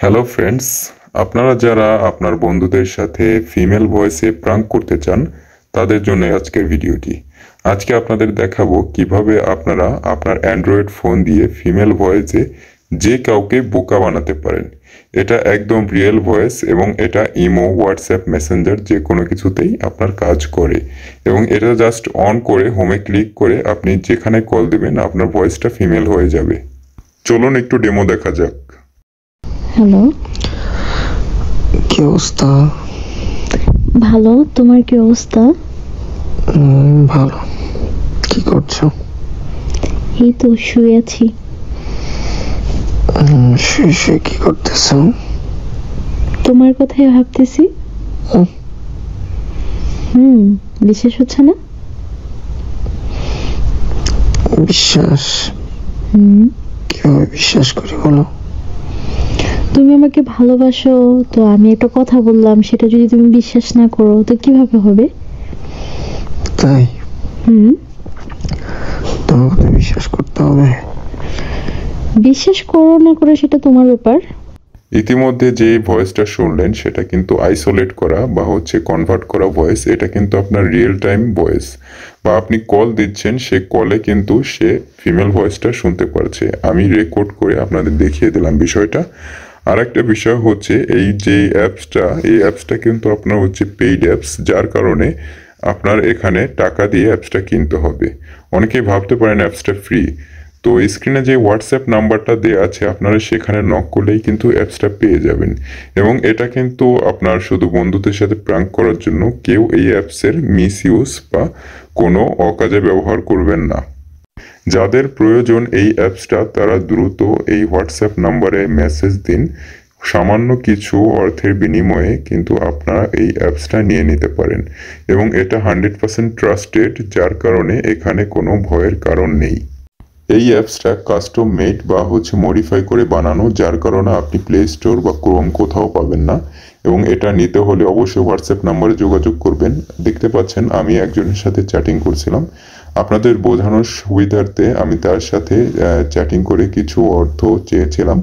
Hello friends, আপনারা যারা আপনার বন্ধুদের সাথে ফিমেল ভয়েসে প্রাঙ্ক করতে চান তাদের জন্য আজকের ভিডিওটি। আজকে আপনাদের দেখাবো কিভাবে আপনারা আপনার অ্যান্ড্রয়েড ফোন দিয়ে ফিমেল ভয়েসে যে কাউকে বোকা বানাতে পারেন। এটা একদম রিয়েল ভয়েস এবং এটা ইমো, হোয়াটসঅ্যাপ, মেসেঞ্জার যে কোনো কিছুতেই আপনার কাজ করে। এবং এটা জাস্ট অন করে হোমে ক্লিক করে আপনি যেখানে কল দেবেন আপনার ভয়েসটা ফিমেল হয়ে যাবে। চলুন একটু ডেমো দেখা যাক। হ্যালো, কি অবস্থা? ভালো। তোমার কি অবস্থা? ভালো। কি করছো? এই তো শুয়ে আছি। শুয়ে শুয়ে কি করতেছো? তোমার কথাই ভাবতেছি। বিশ্বাস হচ্ছে না? বিশ্বাস? কিভাবে বিশ্বাস করি বলো? তুমি আমাকে ভালোবাসো, তো আমি একটা কথা বললাম, সেটা যদি তুমি বিশ্বাস না করো তো কিভাবে হবে? তাই? তোমার কথা বিশ্বাস করতে হবে? বিশ্বাস করো না করো সেটা তোমার ব্যাপার। ইতিমধ্যে যে ভয়েসটা শুনলেন সেটা কিন্তু আইসোলেট করা বা কনভার্ট করা ভয়েস। এটা কিন্তু আপনার রিয়েল টাইম ভয়েস, বা আপনি কল দিচ্ছেন সে কলে কিন্তু সে ফিমেল ভয়েসটা শুনতে পারছে। আমি রেকর্ড করে আপনাদের দেখিয়ে দিলাম বিষয়টা। আর একটা বিষয় হচ্ছে এই যে অ্যাপসটা কিন্তু আপনার পেইড অ্যাপস, যার কারণে আপনার এখানে টাকা দিয়ে অ্যাপসটা কিনতে হবে। অনেকেই ভাবতে পারেন অ্যাপসটা ফ্রি। তো স্ক্রিনে যে হোয়াটসঅ্যাপ নাম্বারটা দেওয়া আছে আপনারা সেখানে নক করলেই কিন্তু অ্যাপসটা পেয়ে যাবেন। এবং এটা কিন্তু আপনার শুধু বন্ধুদের সাথে প্র্যাঙ্ক করার জন্য, কেউ এই অ্যাপসের মিসইউজ বা কোনো অকাজে ব্যবহার করবেন না। যাদের প্রয়োজন এই অ্যাপসটা তারা দ্রুত এই হোয়াটসঅ্যাপ নাম্বারে মেসেজ দিন। সামান্য কিছু অর্থের বিনিময়ে কিন্তু আপনারা এই অ্যাপসটা নিয়ে নিতে পারেন। এবং এটা 100% ট্রাস্টেড, যার কারণে এখানে কোনো ভয়ের কারণ নেই। এই অ্যাপসটা কাস্টম মেড বা মডিফাই করে বানানো, যার কারণে আপনি প্লে স্টোর বা ক্রোম কোথাও পাবেন না। এবং এটা নিতে হলে অবশ্যই হোয়াটসঅ্যাপ নাম্বারে যোগাযোগ করবেন। দেখতে পাচ্ছেন আমি একজনের সাথে চ্যাটিং করছিলাম। আপনাদের বোঝানোর সুবিধার্থে আমি তার সাথে চ্যাটিং করে কিছু অর্থ চেয়েছিলাম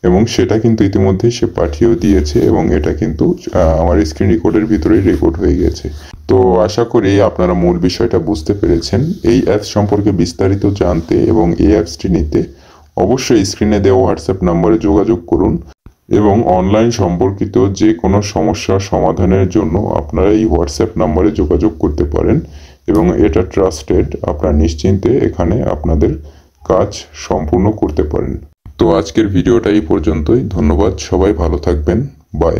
এবং সেটা কিন্তু ইতিমধ্যে সে পাঠিয়েও দিয়েছে এবং এটা কিন্তু আমার স্ক্রিন রেকর্ডের ভিতরেই রেকর্ড হয়ে গেছে। তো আশা করি আপনারা মূল বিষয়টা বুঝতে পেরেছেন। এই অ্যাপস সম্পর্কে বিস্তারিত জানতে এবং এই অ্যাপসটি নিতে অবশ্যই স্ক্রিনে দেওয়া হোয়াটসঅ্যাপ নম্বরে যোগাযোগ করুন। এবং অনলাইন সম্পর্কিত যে কোনো সমস্যার সমাধানের জন্য আপনারা এই হোয়াটসঅ্যাপ নম্বরে যোগাযোগ করতে পারেন এবং এটা ট্রাস্টেড। আপনারা নিশ্চিন্তে এখানে আপনাদের কাজ সম্পূর্ণ করতে পারেন। তো আজকের ভিডিওটা এই পর্যন্তই। ধন্যবাদ, সবাই ভালো থাকবেন। বাই।